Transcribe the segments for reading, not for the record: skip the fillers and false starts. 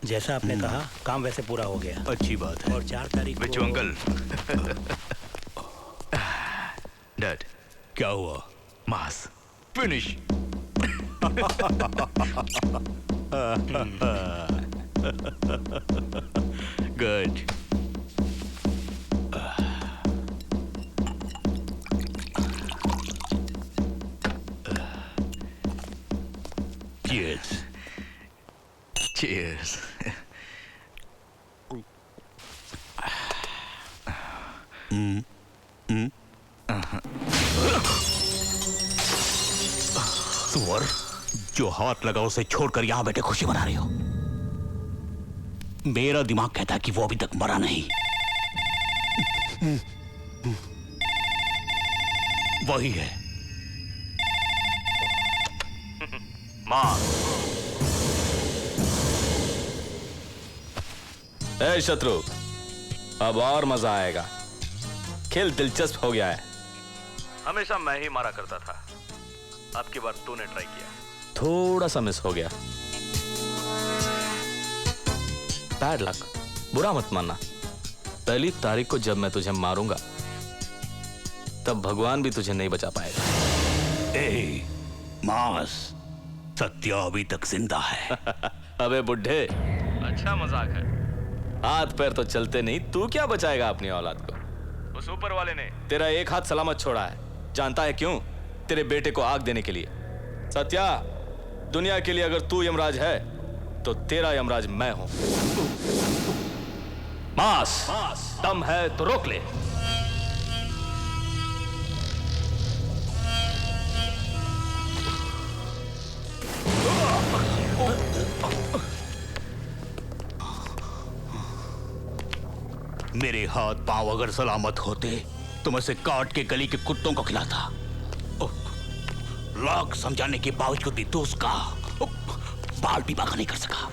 जैसा आपने कहा, काम वैसे पूरा हो गया। अच्छी बात है। और 4 तारीख बिच्छू अंकल। डैड, क्या हुआ? मास फिनिश। गुड। Cheers. Cheers. सुअर, जो हाथ लगा उसे छोड़कर यहां बैठे खुशी मना रही हो। मेरा दिमाग कहता है कि वो अभी तक मरा नहीं। वही है। मां। ए शत्रु, अब और मजा आएगा। खेल दिलचस्प हो गया है। हमेशा मैं ही मारा करता था, अब की बार तूने ट्राई किया। थोड़ा सा मिस हो गया। बैड लक, बुरा मत मानना। 1 तारीख को जब मैं तुझे मारूंगा तब भगवान भी तुझे नहीं बचा पाएगा। ए, मास, सत्य अभी तक जिंदा है। अबे बुड्ढे, अच्छा मजाक है। हाथ पैर तो चलते नहीं, तू क्या बचाएगा अपनी औलाद को? उस ऊपर वाले ने तेरा एक हाथ सलामत छोड़ा है। जानता है क्यों? तेरे बेटे को आग देने के लिए। सत्या, दुनिया के लिए अगर तू यमराज है तो तेरा यमराज मैं हूं। मास, दम है तो रोक ले। मेरे हाथ पांव अगर सलामत होते तो मैं उसे काट के गली के कुत्तों को खिलाता। लाख समझाने के बावजूद भी तू उसका बाल भी बाका नहीं कर सका।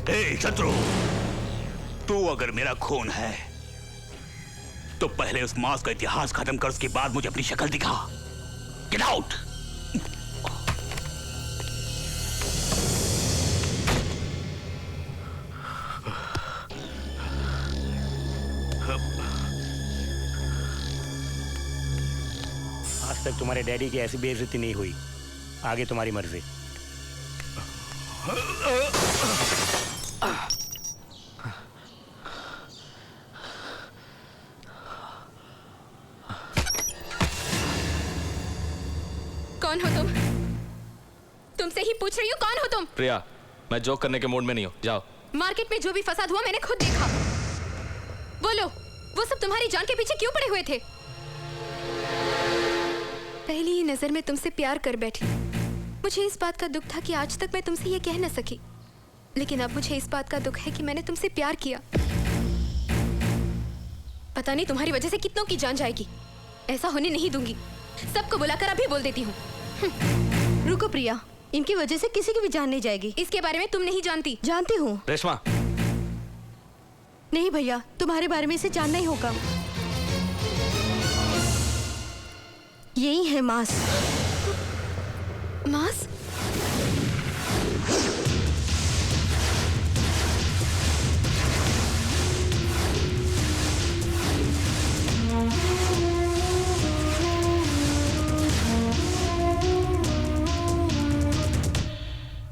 ए शत्रु, तू अगर मेरा खून है तो पहले उस मांस का इतिहास खत्म कर, उसके बाद मुझे अपनी शक्ल दिखा। Get out. आज तक तुम्हारे डैडी की ऐसी बेइज्जती नहीं हुई। आगे तुम्हारी मर्जी। कौन हो तुम? तुमसे ही पूछ रही हूँ, कौन हो तुम? प्रिया, मैं जोक करने के मूड में नहीं हूं। जाओ। मार्केट में जो भी फसाद हुआ मैंने खुद देखा। बोलो, वो सब तुम्हारी जान के पीछे क्यों पड़े हुए थे? पहली ही नजर में तुमसे प्यार कर बैठी। मुझे इस बात का दुख था कि आज तक मैं तुमसे ये कह न सकी, लेकिन अब मुझे इस बात का दुख है कि मैंने तुमसे प्यार किया। पता नहीं तुम्हारी वजह से कितनों की जान जाएगी। ऐसा होने नहीं दूंगी। सबको बुलाकर अभी बोल देती हूँ। रुको प्रिया, इनकी वजह से किसी की भी जान नहीं जाएगी। इसके बारे में तुम नहीं जानती। जानती हूँ। रेशमा। नहीं भैया, तुम्हारे बारे में इसे जानना ही होगा। यही है मास। मास?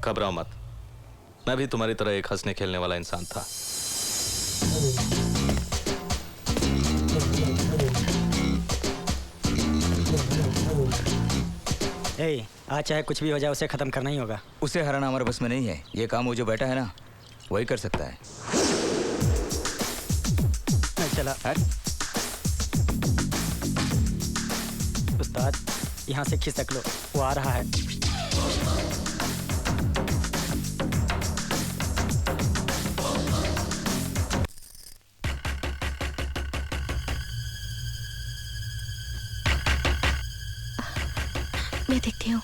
घबराओ मत, मैं भी तुम्हारी तरह एक हंसने खेलने वाला इंसान था। आज चाहे कुछ भी हो जाए उसे खत्म करना ही होगा। उसे हराना हमारे बस में नहीं है। ये काम वो जो बैठा है ना, वही कर सकता है। चला उस्ताद, यहाँ से खिसक लो, वो आ रहा है। मैं देखती हूँ।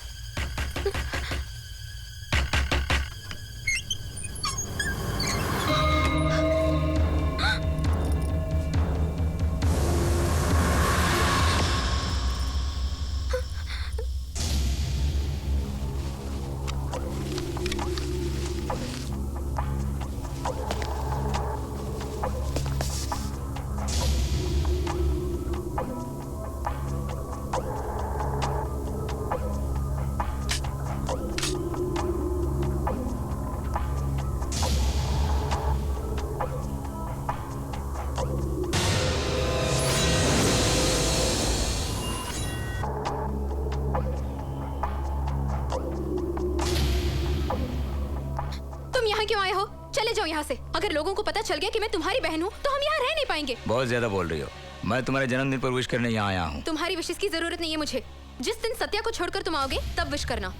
यहाँ क्यों आए हो? चले जाओ यहाँ से। अगर लोगों को पता चल गया कि मैं तुम्हारी बहन हूँ तो हम यहाँ रह नहीं पाएंगे। बहुत ज्यादा बोल रही हो। मैं तुम्हारे जन्मदिन पर विश करने यहाँ आया हूँ। तुम्हारी विशेष की जरूरत नहीं है मुझे। जिस दिन सत्या को छोड़कर तुम आओगे तब विश करना।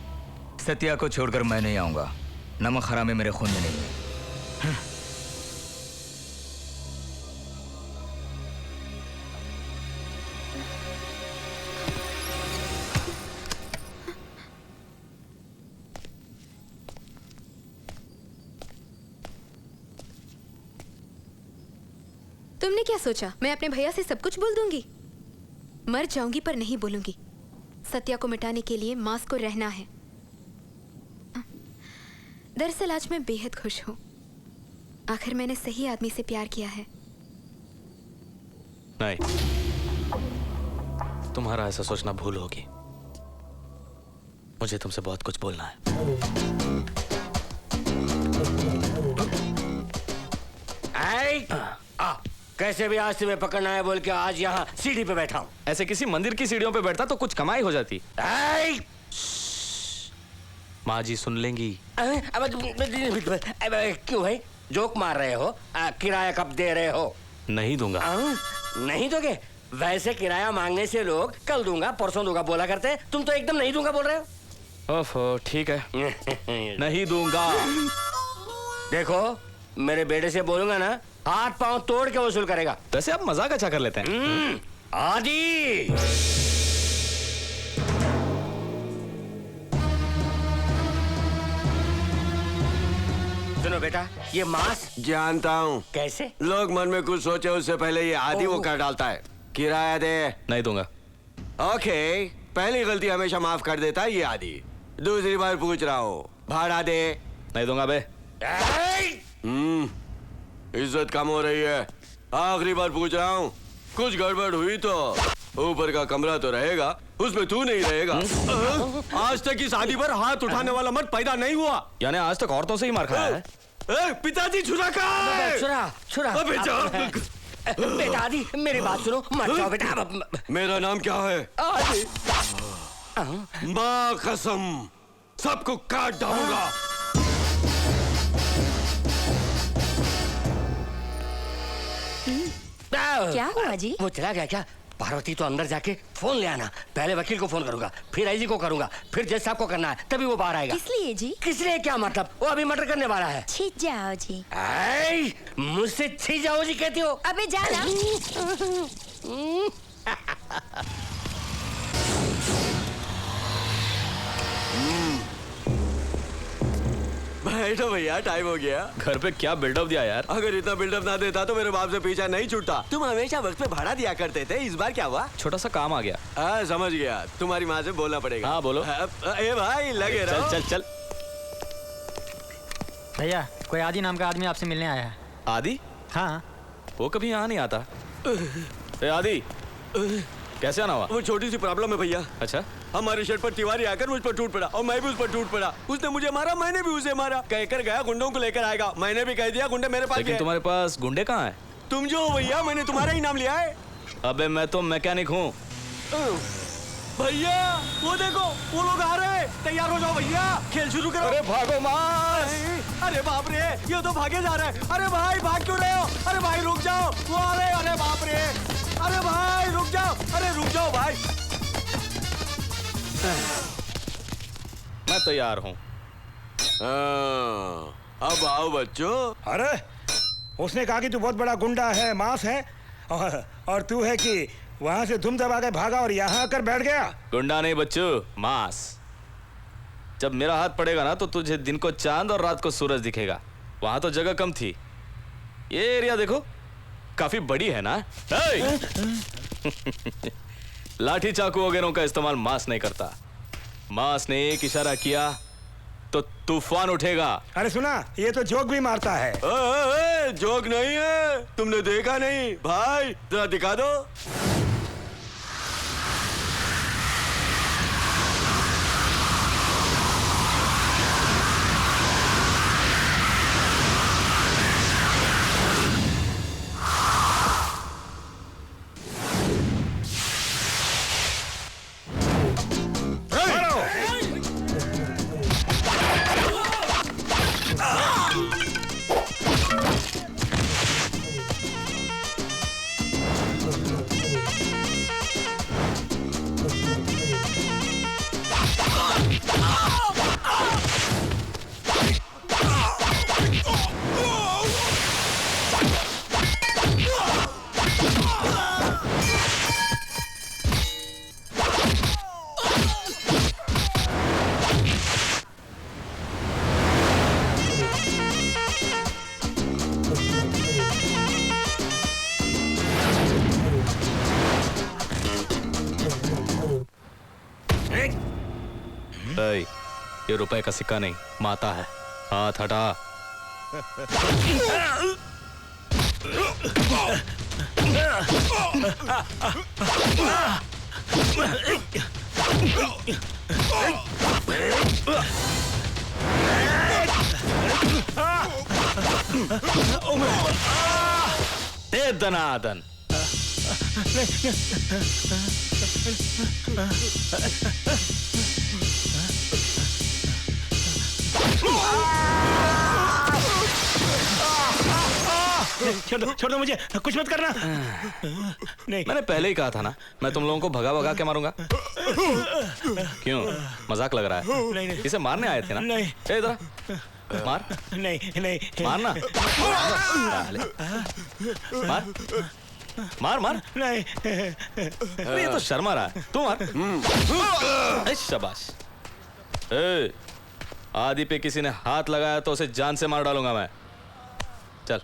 सत्या को छोड़कर मैं नहीं आऊंगा। नमक हरामी मेरे खून में नहीं है। तुमने क्या सोचा मैं अपने भैया से सब कुछ बोल दूंगी? मर जाऊंगी पर नहीं बोलूंगी। सत्या को मिटाने के लिए मास को रहना है। दरअसल आज मैं बेहद खुश हूँ। आखिर मैंने सही आदमी से प्यार किया है। नहीं, तुम्हारा ऐसा सोचना भूल होगी। मुझे तुमसे बहुत कुछ बोलना है। कैसे भी आज तुम्हें पकड़ना है बोल के आज यहाँ सीढ़ी पे बैठा हूँ। ऐसे किसी मंदिर की सीढ़ियों पे बैठता तो कुछ कमाई हो जाती। माँ जी सुन लेंगी। क्यों भाई जोक मार रहे हो? किराया कब दे रहे हो? नहीं दूंगा। नहीं दोगे? वैसे किराया मांगने से लोग कल दूंगा परसों दूंगा बोला करते हैं। तुम तो एकदम नहीं दूंगा बोल रहे हो। ओफो, ठीक है नहीं दूंगा। देखो मेरे बेटे से बोलूंगा ना हाथ पांव तोड़ के वसूल करेगा। वैसे आप मजाक अच्छा कर लेते हैं। आदि सुनो बेटा, ये मांस जानता हूँ। कैसे? लोग मन में कुछ सोचे उससे पहले ये आदि वो कर डालता है। किराया दे। नहीं दूंगा। ओके, पहली गलती हमेशा माफ कर देता है ये आदि। दूसरी बार पूछ रहा हूँ, भाड़ा दे। नहीं दूंगा बे। इज्जत कम हो रही है। आखिरी बार पूछ रहा हूँ, कुछ गड़बड़ हुई तो ऊपर का कमरा तो रहेगा, उसमें तू नहीं रहेगा। आज तक इस आदि पर हाथ उठाने वाला मर्द पैदा नहीं हुआ। यानी आज तक औरतों से ही मार खाया है। पिताजी छुरा का छुरा बेटा आदि मेरी बात सुनो, मत जाओ बेटा। मेरा नाम क्या है? आदि। माँ कसम सबको काट डालूंगा। क्या हुआ जी? वो चला गया क्या? पार्वती तो अंदर जाके फोन ले आना। पहले वकील को फोन करूंगा, फिर आईजी को करूंगा, फिर जज साहब को करना है, तभी वो बाहर आएगा। किस लिए जी? किस लिए क्या मतलब? वो अभी मर्डर करने वाला है। छी जाओ जी। मुझसे छी जाओ जी कहती हो? अबे जाना। बैठो भैया, टाइम हो गया। घर पे क्या बिल्डअप दिया यार। अगर इतना बिल्डअप ना देता तो मेरे बाप से पीछा नहीं छूटता। तुम हमेशा वक्त पे भाड़ा दिया करते थे, इस बार क्या हुआ? छोटा सा काम आ गया। समझ गया, तुम्हारी माँ से बोलना पड़ेगा। हाँ बोलो। ए भाई लगे रहो। चल चल चल। भैया कोई आदि नाम का आदमी आपसे मिलने आया है। आदि? हाँ। वो कभी यहाँ नहीं आता। ए आदि, कैसे आना हुआ? वो छोटी सी प्रॉब्लम है भैया। अच्छा। हमारे शर्ट पर तिवारी आकर मुझ पर टूट पड़ा और मैं भी उस पर टूट पड़ा। उसने मुझे मारा, मैंने भी उसे मारा। कहकर गया गुंडों को लेकर आएगा। मैंने भी कह दिया गुंडे मेरे पास। लेकिन तुम्हारे पास गुंडे कहाँ हैं? तुम जो हो भैया, मैंने तुम्हारा ही नाम लिया है। अबे मैं तो मैकेनिक हूँ। भैया वो देखो, वो लोग आ रहे हैं। तैयार हो जाओ भैया, खेल शुरू करो। अरे भागो मार। अरे बाप रे, ये तो भागे जा रहे हैं। अरे भाई भाग क्यों रहे हो? अरे भाई रुक जाओ, वो आ रहे हैं। अरे बाप रे, अरे भाई रुक जाओ। अरे रुक जाओ भाई। मैं तैयार हूँ। अब आओ बच्चों। अरे उसने कहा कि तू बहुत बड़ा गुंडा है, मास है, और तू है कि वहां से धुम दबा के भागा और यहाँ आकर बैठ गया। गुंडा नहीं बच्चों, मास। जब मेरा हाथ पड़ेगा ना तो तुझे दिन को चांद और रात को सूरज दिखेगा। वहां तो जगह कम थी। ये एरिया देखो, काफी बड़ी है ना। लाठी चाकू वगैरह का इस्तेमाल मास नहीं करता। मास ने एक इशारा किया तो तूफान उठेगा। अरे सुना, ये तो जोक भी मारता है। जोक नहीं है, तुमने देखा नहीं भाई, जरा दिखा दो। ये रुपए का सिक्का नहीं, माता है। हाथ हटा। दे दनादन। छोड़ दो मुझे, कुछ मत करना। नहीं, मैंने पहले ही कहा था ना, मैं तुम लोगों को भगा भगा के मारूंगा। क्यों, मजाक लग रहा है? नहीं, नहीं। इसे मारने आए थे ना? नहीं। ए, इधर मार। नहीं नहीं मारना। मार मार मार। नहीं। अरे ये तो शर्मा रहा है, तू मार। ए, शाबाश। ए, आदि पे किसी ने हाथ लगाया तो उसे जान से मार डालूंगा मैं। चल।